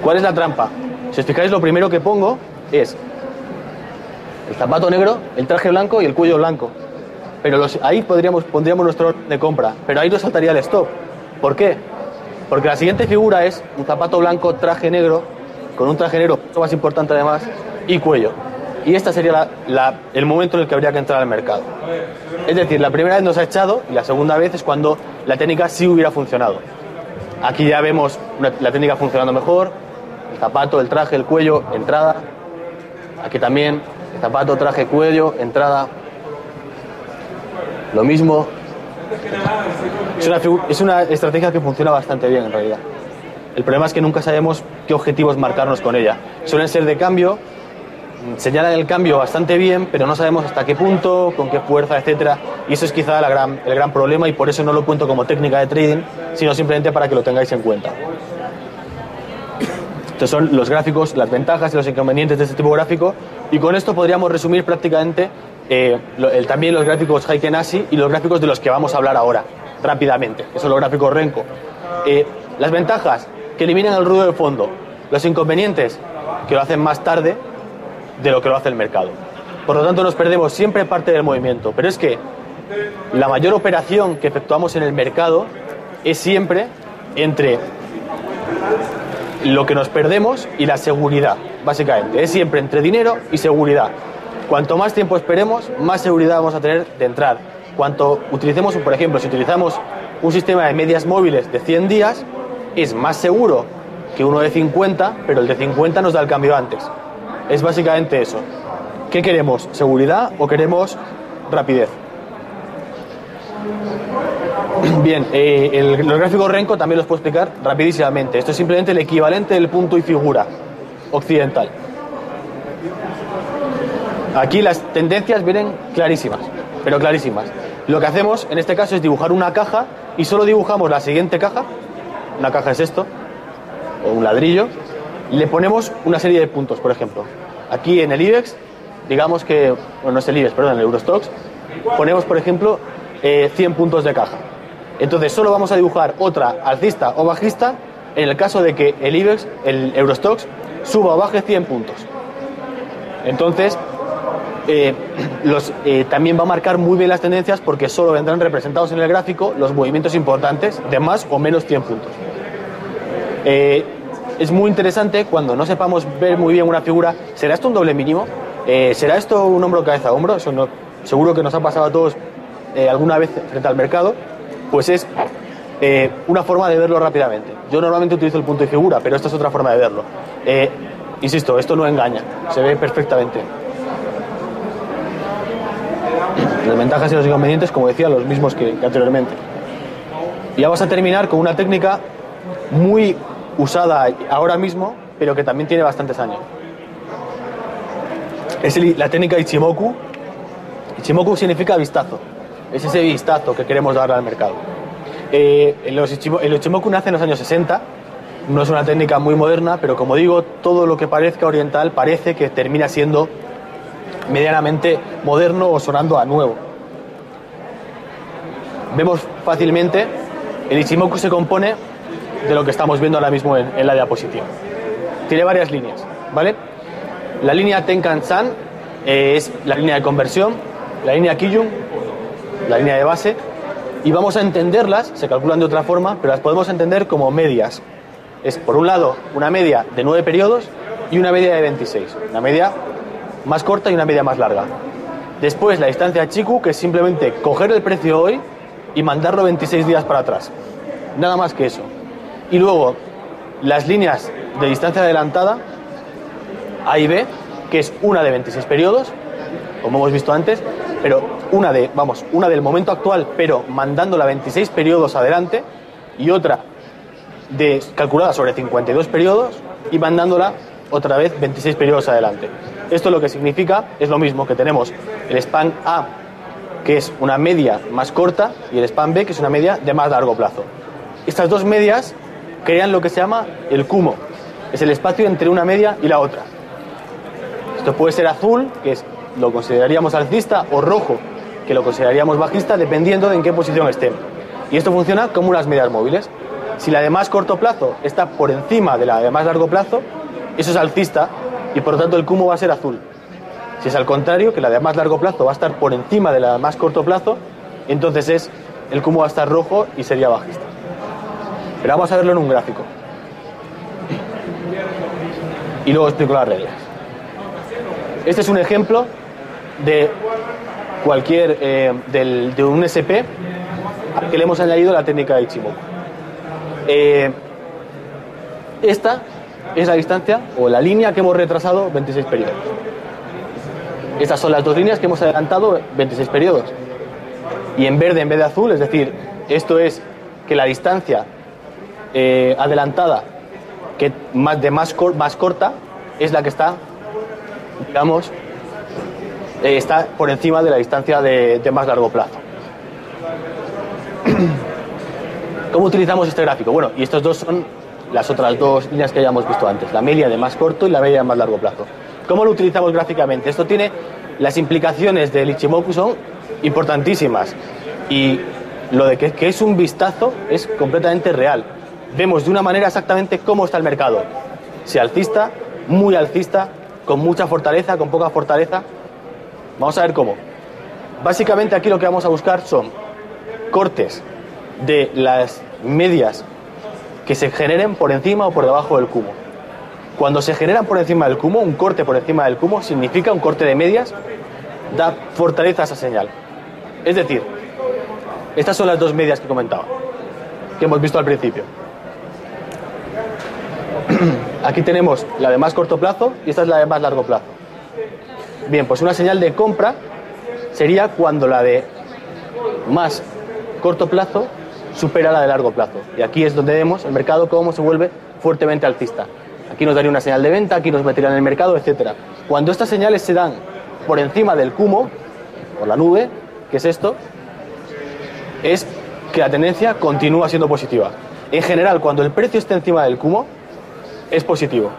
¿Cuál es la trampa? Si os fijáis, lo primero que pongo es el zapato negro, el traje blanco y el cuello blanco. Pero ahí pondríamos nuestro orden de compra, pero ahí nos saltaría el stop. ¿Por qué? Porque la siguiente figura es un zapato blanco, traje negro, con un traje negro mucho más importante además, y cuello. Y este sería el momento en el que habría que entrar al mercado. Es decir, la primera vez nos ha echado y la segunda vez es cuando la técnica sí hubiera funcionado. Aquí ya vemos la técnica funcionando mejor, el zapato, el traje, el cuello, entrada. Aquí también, el zapato, traje, cuello, entrada. Lo mismo. Es una estrategia que funciona bastante bien en realidad. El problema es que nunca sabemos qué objetivos marcarnos con ella. Suelen ser de cambio, señalan el cambio bastante bien, pero no sabemos hasta qué punto, con qué fuerza, etcétera. Y eso es quizá el gran problema y por eso no lo cuento como técnica de trading, sino simplemente para que lo tengáis en cuenta. Estos son los gráficos, las ventajas y los inconvenientes de este tipo gráfico, y con esto podríamos resumir prácticamente también los gráficos Heiken Ashi y los gráficos de los que vamos a hablar ahora, rápidamente, que son los gráficos Renko. Las ventajas, que eliminan el ruido de fondo. Los inconvenientes, que lo hacen más tarde de lo que lo hace el mercado. Por lo tanto, nos perdemos siempre parte del movimiento, pero es que la mayor operación que efectuamos en el mercado es siempre entre lo que nos perdemos y la seguridad, básicamente. Es siempre entre dinero y seguridad. Cuanto más tiempo esperemos, más seguridad vamos a tener de entrar. Cuanto utilicemos, por ejemplo, si utilizamos un sistema de medias móviles de 100 días, es más seguro que uno de 50, pero el de 50 nos da el cambio antes. Es básicamente eso. ¿Qué queremos? ¿Seguridad o queremos rapidez? Bien, los gráficos Renko también los puedo explicar rapidísimamente. Esto es simplemente el equivalente del punto y figura occidental. Aquí las tendencias vienen clarísimas, pero clarísimas. Lo que hacemos en este caso es dibujar una caja y solo dibujamos la siguiente caja. Una caja es esto, o un ladrillo, y le ponemos una serie de puntos, por ejemplo. Aquí en el IBEX, digamos que, bueno, no es el IBEX, perdón, en el Eurostoxx, ponemos, por ejemplo, 100 puntos de caja. Entonces solo vamos a dibujar otra alcista o bajista en el caso de que el IBEX, el Eurostoxx, suba o baje 100 puntos. Entonces, también va a marcar muy bien las tendencias porque solo vendrán representados en el gráfico los movimientos importantes de más o menos 100 puntos. Es muy interesante cuando no sepamos ver muy bien una figura. ¿Será esto un doble mínimo? ¿Será esto un hombro, cabeza, hombro? Eso no, seguro que nos ha pasado a todos alguna vez frente al mercado. Pues es una forma de verlo rápidamente. Yo normalmente utilizo el punto y figura, pero esta es otra forma de verlo. Insisto, esto no engaña, se ve perfectamente. Las ventajas y los inconvenientes, como decía, los mismos que anteriormente. Y vamos a terminar con una técnica muy usada ahora mismo, pero que también tiene bastantes años. Es la técnica Ichimoku. Ichimoku significa vistazo. Es ese vistazo que queremos darle al mercado. El Ichimoku nace en los años 60. No es una técnica muy moderna, pero como digo, todo lo que parezca oriental parece que termina siendo medianamente moderno o sonando a nuevo. Vemos fácilmente, el Ichimoku se compone de lo que estamos viendo ahora mismo en la diapositiva. Tiene varias líneas, ¿vale? La línea Tenkan-san es la línea de conversión, la línea Kijun, la línea de base, y vamos a entenderlas, se calculan de otra forma, pero las podemos entender como medias. Es, por un lado, una media de 9 periodos y una media de 26. Una media más corta y una media más larga. Después, la distancia Chiku, que es simplemente coger el precio hoy y mandarlo 26 días para atrás. Nada más que eso. Y luego, las líneas de distancia adelantada, A y B, que es una de 26 periodos, como hemos visto antes, pero una del momento actual, pero mandándola 26 periodos adelante, y otra calculada sobre 52 periodos y mandándola otra vez 26 periodos adelante. Esto lo que significa es lo mismo, que tenemos el span A, que es una media más corta, y el span B, que es una media de más largo plazo. Estas dos medias crean lo que se llama el cúmulo. Es el espacio entre una media y la otra. Esto puede ser azul, que lo consideraríamos alcista, o rojo, que lo consideraríamos bajista, dependiendo de en qué posición estén. Y esto funciona como unas medias móviles. Si la de más corto plazo está por encima de la de más largo plazo, eso es alcista, y por lo tanto el cúmulo va a ser azul. Si es al contrario, que la de más largo plazo va a estar por encima de la de más corto plazo, entonces el cúmulo va a estar rojo y sería bajista. Pero vamos a verlo en un gráfico. Y luego explico las reglas. Este es un ejemplo de cualquier de un SP que le hemos añadido la técnica de Ichimoku. Esta es la distancia o la línea que hemos retrasado 26 periodos. Estas son las dos líneas que hemos adelantado 26 periodos. Y en verde en vez de azul, es decir, esto es que la distancia adelantada más corta es la que está, digamos, está por encima de la distancia de más largo plazo. ¿Cómo utilizamos este gráfico? Bueno, y estos dos son las otras dos líneas que hayamos visto antes, la media de más corto y la media de más largo plazo. ¿Cómo lo utilizamos gráficamente? Esto tiene, las implicaciones del Ichimoku son importantísimas, y lo de que es un vistazo es completamente real. Vemos de una manera exactamente cómo está el mercado, si alcista, muy alcista, con mucha fortaleza, con poca fortaleza. Vamos a ver cómo. Básicamente aquí lo que vamos a buscar son cortes de las medias que se generen por encima o por debajo del cúmulo. Cuando se generan por encima del cúmulo, un corte por encima del cúmulo significa un corte de medias, da fortaleza a esa señal. Es decir, estas son las dos medias que comentaba, que hemos visto al principio. Aquí tenemos la de más corto plazo y esta es la de más largo plazo. Bien, pues una señal de compra sería cuando la de más corto plazo supera la de largo plazo. Y aquí es donde vemos el mercado cómo se vuelve fuertemente alcista. Aquí nos daría una señal de venta, aquí nos meterían en el mercado, etcétera. Cuando estas señales se dan por encima del cúmulo, por la nube, que es esto, es que la tendencia continúa siendo positiva. En general, cuando el precio esté encima del cúmulo, es positivo.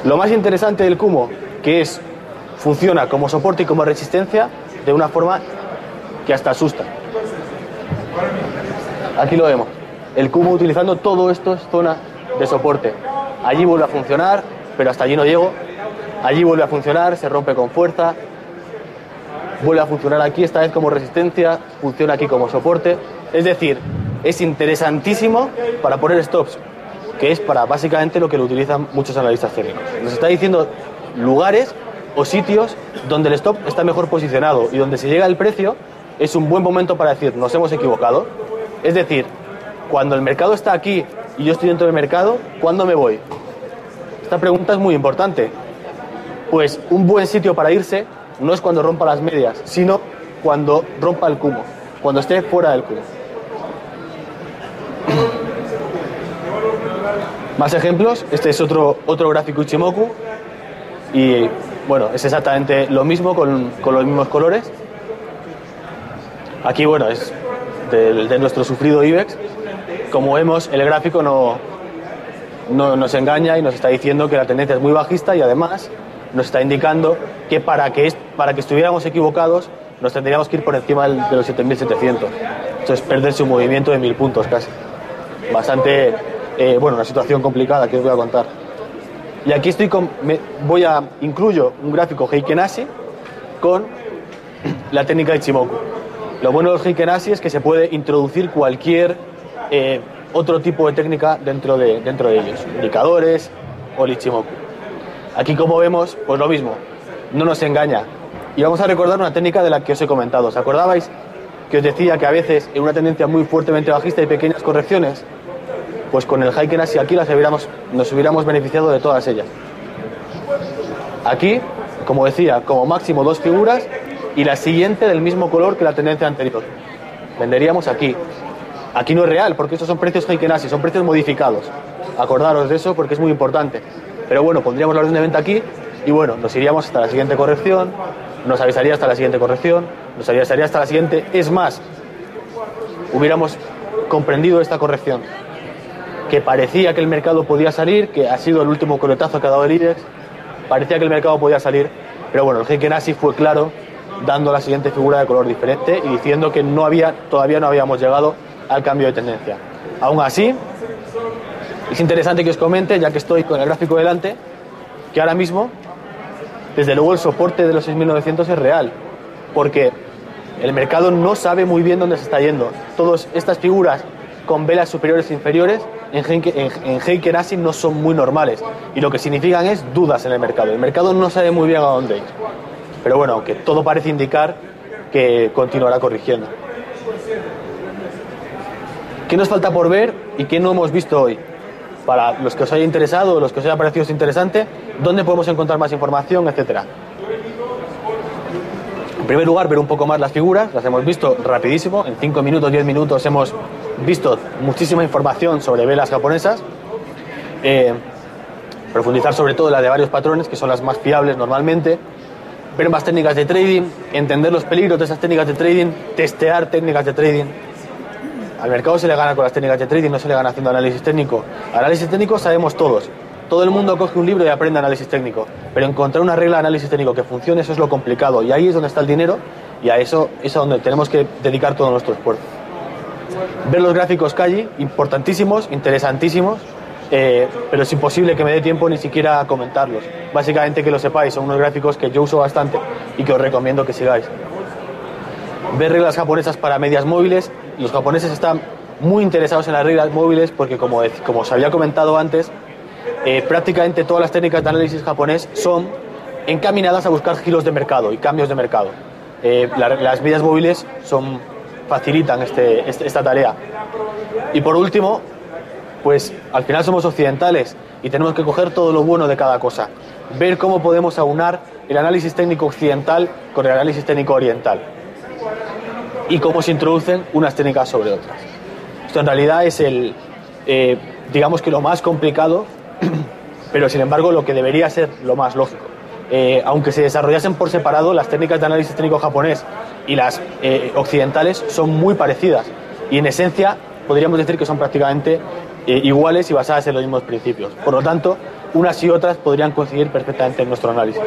Lo más interesante del cúmulo, que funciona como soporte y como resistencia de una forma que hasta asusta. Aquí lo vemos. El cúmulo utilizando todo esto es zona de soporte. Allí vuelve a funcionar, pero hasta allí no llego. Allí vuelve a funcionar, se rompe con fuerza. Vuelve a funcionar aquí, esta vez como resistencia, funciona aquí como soporte. Es decir, es interesantísimo para poner stops, que es para básicamente lo que lo utilizan muchos analistas técnicos. Nos está diciendo lugares o sitios donde el stop está mejor posicionado y donde si llega el precio es un buen momento para decir nos hemos equivocado. Es decir, cuando el mercado está aquí y yo estoy dentro del mercado, ¿cuándo me voy? Esta pregunta es muy importante. Pues un buen sitio para irse no es cuando rompa las medias, sino cuando rompa el cúmulo, cuando esté fuera del cúmulo. Más ejemplos. Este es otro gráfico Ichimoku y bueno, es exactamente lo mismo con los mismos colores. Aquí bueno, es de nuestro sufrido IBEX. Como vemos, el gráfico no nos engaña y nos está diciendo que la tendencia es muy bajista, y además nos está indicando que para que estuviéramos equivocados nos tendríamos que ir por encima de los 7.700. Esto es perderse un movimiento de 1.000 puntos casi. Bastante, una situación complicada que os voy a contar. Y aquí incluyo un gráfico Heiken Ashi con la técnica de Ichimoku. Lo bueno de los Heiken Ashi es que se puede introducir cualquier otro tipo de técnica dentro de ellos, indicadores o el Ichimoku. Aquí, como vemos, pues lo mismo, no nos engaña. Y vamos a recordar una técnica de la que os he comentado. ¿Os acordabais que os decía que a veces en una tendencia muy fuertemente bajista hay pequeñas correcciones, pues con el Heiken Ashi aquí nos hubiéramos beneficiado de todas ellas. Aquí, como decía, como máximo 2 figuras y la siguiente del mismo color que la tendencia anterior. Venderíamos aquí. Aquí no es real, porque estos son precios Heiken Ashi, son precios modificados. Acordaros de eso porque es muy importante. Pero bueno, pondríamos la orden de venta aquí y bueno, nos iríamos hasta la siguiente corrección, nos avisaría hasta la siguiente corrección, nos avisaría hasta la siguiente. Es más, hubiéramos comprendido esta corrección, que parecía que el mercado podía salir, que ha sido el último coletazo que ha dado el IBEX, parecía que el mercado podía salir, pero bueno, el Heiken Ashi fue claro, dando la siguiente figura de color diferente y diciendo que todavía no habíamos llegado al cambio de tendencia. Aún así, es interesante que os comente, ya que estoy con el gráfico delante, que ahora mismo, desde luego el soporte de los 6.900 es real, porque el mercado no sabe muy bien dónde se está yendo. Todas estas figuras con velas superiores e inferiores en Heiken Ashi no son muy normales y lo que significan es dudas en el mercado. El mercado no sabe muy bien a dónde ir. Pero bueno, aunque todo parece indicar que continuará corrigiendo. ¿Qué nos falta por ver y qué no hemos visto hoy? Para los que os haya interesado, los que os haya parecido interesante, ¿dónde podemos encontrar más información, etcétera? En primer lugar, ver un poco más las figuras, las hemos visto rapidísimo, en 5 minutos, 10 minutos hemos visto muchísima información sobre velas japonesas, profundizar sobre todo en las de varios patrones, que son las más fiables normalmente, ver más técnicas de trading, entender los peligros de esas técnicas de trading, testear técnicas de trading. Al mercado se le gana con las técnicas de trading, no se le gana haciendo análisis técnico. Análisis técnico sabemos todos. Todo el mundo coge un libro y aprende análisis técnico. Pero encontrar una regla de análisis técnico que funcione, eso es lo complicado. Y ahí es donde está el dinero y a eso es a donde tenemos que dedicar todo nuestro esfuerzo. Ver los gráficos Kaji, importantísimos, interesantísimos, pero es imposible que me dé tiempo ni siquiera a comentarlos. Básicamente que lo sepáis, son unos gráficos que yo uso bastante y que os recomiendo que sigáis. Ver reglas japonesas para medias móviles. Los japoneses están muy interesados en las reglas móviles porque, como os había comentado antes, prácticamente todas las técnicas de análisis japonés son encaminadas a buscar giros de mercado y cambios de mercado. Las medias móviles facilitan esta tarea. Y por último, pues al final somos occidentales y tenemos que coger todo lo bueno de cada cosa. Ver cómo podemos aunar el análisis técnico occidental con el análisis técnico oriental. Y cómo se introducen unas técnicas sobre otras. Esto en realidad es digamos que lo más complicado, pero sin embargo lo que debería ser lo más lógico. Aunque se desarrollasen por separado, las técnicas de análisis técnico japonés y las occidentales son muy parecidas y en esencia podríamos decir que son prácticamente iguales y basadas en los mismos principios. Por lo tanto, unas y otras podrían coincidir perfectamente en nuestro análisis.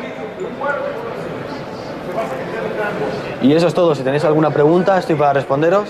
Y eso es todo. Si tenéis alguna pregunta, estoy para responderos.